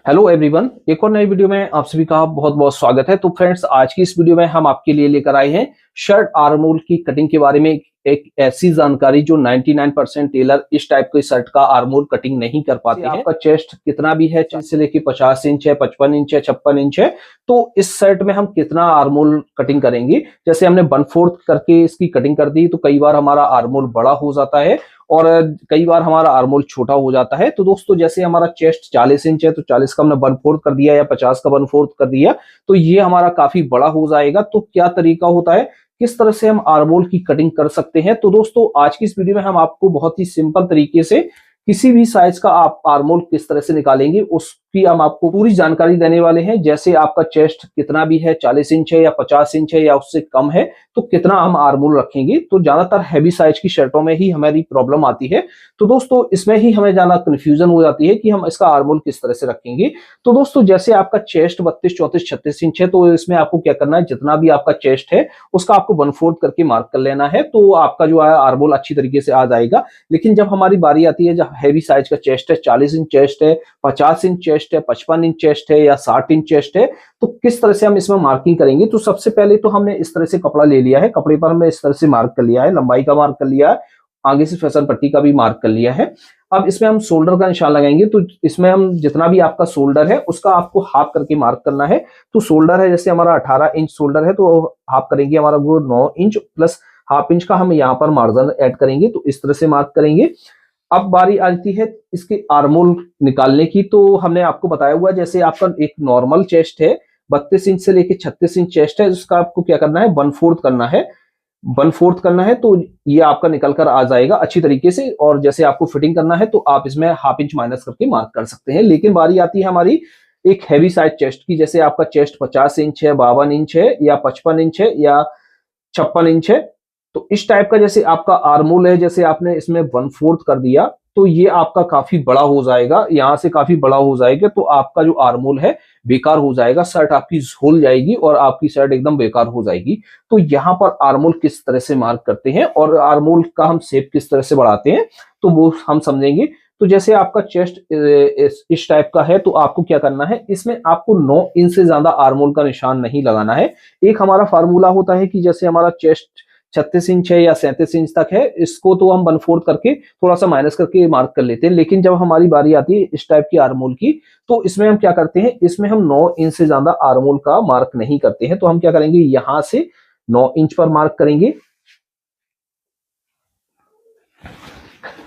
Hello everyone, एक और नई वीडियो में आप सभी का बहुत बहुत स्वागत है। तो फ्रेंड्स, आज की इस वीडियो में हम आपके लिए लेकर आए हैं शर्ट आर्मोल की कटिंग के बारे में एक ऐसी जानकारी जो 99% टेलर इस टाइप के शर्ट का आर्मोल कटिंग नहीं कर पाते हैं। आपका चेस्ट कितना भी है, से लेके 50 इंच है, 55 इंच है, 56 इंच है, तो इस शर्ट में हम कितना आर्मोल कटिंग करेंगे। जैसे हमने 1/4 करके इसकी कटिंग कर दी तो कई बार हमारा आर्मोल बड़ा हो जाता है और कई बार हमारा आर्मोल छोटा हो जाता है। तो दोस्तों, जैसे हमारा चेस्ट 40 इंच है तो 40 का हमने 1/4 कर दिया या 50 का 1/4 कर दिया तो ये हमारा काफी बड़ा हो जाएगा। तो क्या तरीका होता है, किस तरह से हम आर्मोल की कटिंग कर सकते हैं। तो दोस्तों, आज की इस वीडियो में हम आपको बहुत ही सिंपल तरीके से किसी भी साइज का आप आर्मोल किस तरह से निकालेंगे उसकी हम आपको पूरी जानकारी देने वाले हैं। जैसे आपका चेस्ट कितना भी है, 40 इंच है या 50 इंच है या उससे कम है, तो कितना हम आर्मोल रखेंगे। तो ज्यादातर हैवी साइज की शर्टों में ही हमारी प्रॉब्लम आती है। तो दोस्तों, इसमें ही हमें ज्यादा कंफ्यूजन हो जाती है कि हम इसका आर्मोल किस तरह से रखेंगे। तो दोस्तों, जैसे आपका चेस्ट 32, 34, 36 इंच है तो इसमें आपको क्या करना है, जितना भी आपका चेस्ट है उसका आपको 1/4 करके मार्क कर लेना है, तो आपका जो है आर्मोल अच्छी तरीके से आ जाएगा। लेकिन जब हमारी बारी आती है, जब हैवी साइज का चेस्ट है, 40 इंच चेस्ट है, 50 इंच चेस्ट है, 55 इंच चेस्ट है या 60 इंच चेस्ट है, तो किस तरह से हम इसमें मार्किंग करेंगे। तो सबसे पहले तो हमने इस तरह से कपड़ा ले लिया है, कपड़े पर हमने इस तरह से मार्क कर लिया है, लंबाई का मार्क कर लिया है, आगे से फैशन पट्टी का भी मार्क कर लिया है। अब इसमें हम शोल्डर का निशान लगाएंगे। तो इसमें हम जितना भी आपका शोल्डर है उसका आपको हाफ करके मार्क करना है। तो शोल्डर है, जैसे हमारा 18 इंच शोल्डर है तो हाफ करेंगे हमारा वो 9 इंच प्लस हाफ इंच का हम यहाँ पर मार्जिन ऐड करेंगे। तो इस तरह से मार्क करेंगे। अब बारी आती है इसके आर्मोल निकालने की। तो हमने आपको बताया हुआ, जैसे आपका एक नॉर्मल चेस्ट है, 32 इंच से लेके 36 इंच चेस्ट है, उसका आपको क्या करना है, 1/4 करना है। 1/4 करना है तो ये आपका निकल कर आ जाएगा अच्छी तरीके से। और जैसे आपको फिटिंग करना है तो आप इसमें हाफ इंच माइनस करके मार्क कर सकते हैं। लेकिन बारी आती है हमारी एक हैवी साइज चेस्ट की। जैसे आपका चेस्ट 50 इंच है, 52 इंच है या 55 इंच है या 56 इंच है, तो इस टाइप का जैसे आपका आर्मोल है, जैसे आपने इसमें 1/4 कर दिया तो ये आपका काफी बड़ा हो जाएगा, यहां से काफी बड़ा हो जाएगा। तो आपका जो आर्मोल है बेकार हो जाएगा, शर्ट आपकी झोल जाएगी और आपकी शर्ट एकदम बेकार हो जाएगी। तो यहाँ पर आर्मोल किस तरह से मार्क करते हैं और आर्मोल का हम शेप किस तरह से बढ़ाते हैं तो वो हम समझेंगे। तो जैसे आपका चेस्ट इस टाइप का है तो आपको क्या करना है, इसमें आपको 9 इंच से ज्यादा आर्मोल का निशान नहीं लगाना है। एक हमारा फार्मूला होता है कि जैसे हमारा चेस्ट 36 इंच है या 37 इंच तक है, इसको तो हम 1/4 करके थोड़ा सा माइनस करके मार्क कर लेते हैं। लेकिन जब हमारी बारी आती है इस टाइप की आर्मोल की, तो इसमें हम क्या करते हैं, इसमें हम 9 इंच से ज्यादा आर्मोल का मार्क नहीं करते हैं। तो हम क्या करेंगे, यहां से 9 इंच पर मार्क करेंगे।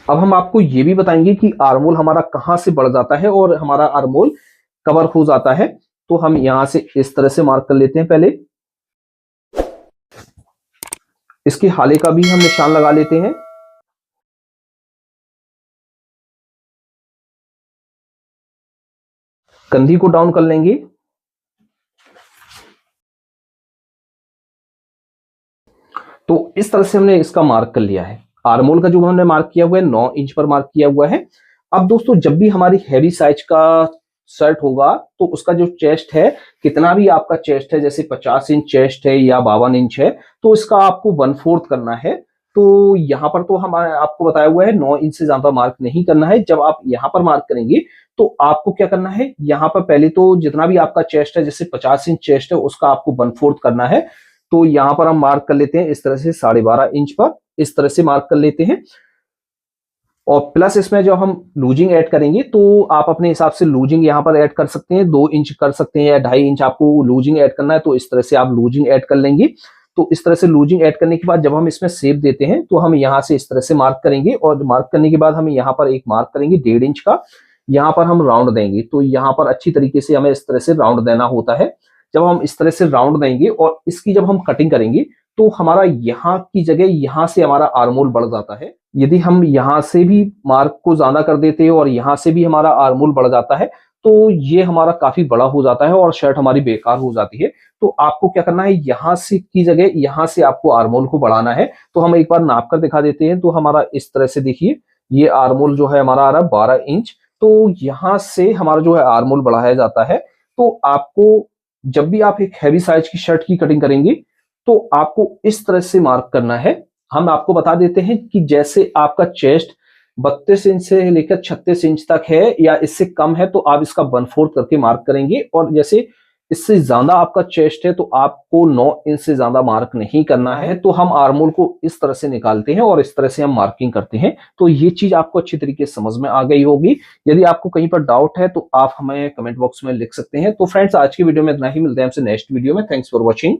अब हम आपको ये भी बताएंगे कि आर्मोल हमारा कहां से बढ़ जाता है और हमारा आर्मोल कवर हो जाता है। तो हम यहां से इस तरह से मार्क कर लेते हैं। पहले इसके हाले का भी हम निशान लगा लेते हैं। कंधी को डाउन कर लेंगे। तो इस तरह से हमने इसका मार्क कर लिया है। आर्मोल का जो हमने मार्क किया हुआ है 9 इंच पर मार्क किया हुआ है। अब दोस्तों, जब भी हमारी हैवी साइज का शर्ट होगा तो उसका जो चेस्ट है, कितना भी आपका चेस्ट है, जैसे 50 इंच चेस्ट है या 52 इंच है, तो इसका आपको 1/4 करना है। तो यहाँ पर तो हमारे आपको बताया हुआ है 9 इंच से ज्यादा मार्क नहीं करना है। जब आप यहाँ पर मार्क करेंगे तो आपको क्या करना है, यहाँ पर पहले तो जितना भी आपका चेस्ट है, जैसे 50 इंच चेस्ट है, उसका आपको 1/4 करना है। तो यहां पर हम मार्क कर लेते हैं इस तरह से 12.5 इंच पर, इस तरह से मार्क कर लेते हैं। और प्लस इसमें जो हम लूजिंग ऐड करेंगे तो आप अपने हिसाब से लूजिंग यहां पर ऐड कर सकते हैं, 2 इंच कर सकते हैं या 2.5 इंच आपको लूजिंग ऐड करना है, तो इस तरह से आप लूजिंग ऐड कर लेंगे। तो इस तरह से लूजिंग ऐड करने के बाद जब हम इसमें शेप देते हैं तो हम यहां से इस तरह से मार्क करेंगे और मार्क करने के बाद हम यहाँ पर एक मार्क करेंगे 1.5 इंच का। यहाँ पर हम राउंड देंगे। तो यहाँ पर अच्छी तरीके से हमें इस तरह से राउंड देना होता है। जब हम इस तरह से राउंड देंगे और इसकी जब हम कटिंग करेंगे तो हमारा यहाँ की जगह यहाँ से हमारा आर्मोल बढ़ जाता है। यदि हम यहाँ से भी मार्क को ज्यादा कर देते हैं और यहाँ से भी हमारा आर्मोल बढ़ जाता है तो ये हमारा काफी बड़ा हो जाता है और शर्ट हमारी बेकार हो जाती है। तो आपको क्या करना है, यहाँ से की जगह यहाँ से आपको आर्मोल को बढ़ाना है। तो हम एक बार नाप कर दिखा देते हैं। तो हमारा इस तरह से देखिए, ये आर्मोल जो है हमारा आ रहा है 12 इंच। तो यहाँ से हमारा जो है आर्मोल बढ़ाया जाता है। तो आपको जब भी आप एक हैवी साइज की शर्ट की कटिंग करेंगे तो आपको इस तरह से मार्क करना है। हम आपको बता देते हैं कि जैसे आपका चेस्ट 32 इंच से लेकर 36 इंच तक है या इससे कम है तो आप इसका 1/4 करके मार्क करेंगे। और जैसे इससे ज्यादा आपका चेस्ट है तो आपको 9 इंच से ज्यादा मार्क नहीं करना है। तो हम आर्मोल को इस तरह से निकालते हैं और इस तरह से हम मार्किंग करते हैं। तो ये चीज आपको अच्छी तरीके से समझ में आ गई होगी। यदि आपको कहीं पर डाउट है तो आप हमें कमेंट बॉक्स में लिख सकते हैं। तो फ्रेंड्स, आज की वीडियो में इतना ही। मिलते हैं आपसे नेक्स्ट वीडियो में। Thanks for watching.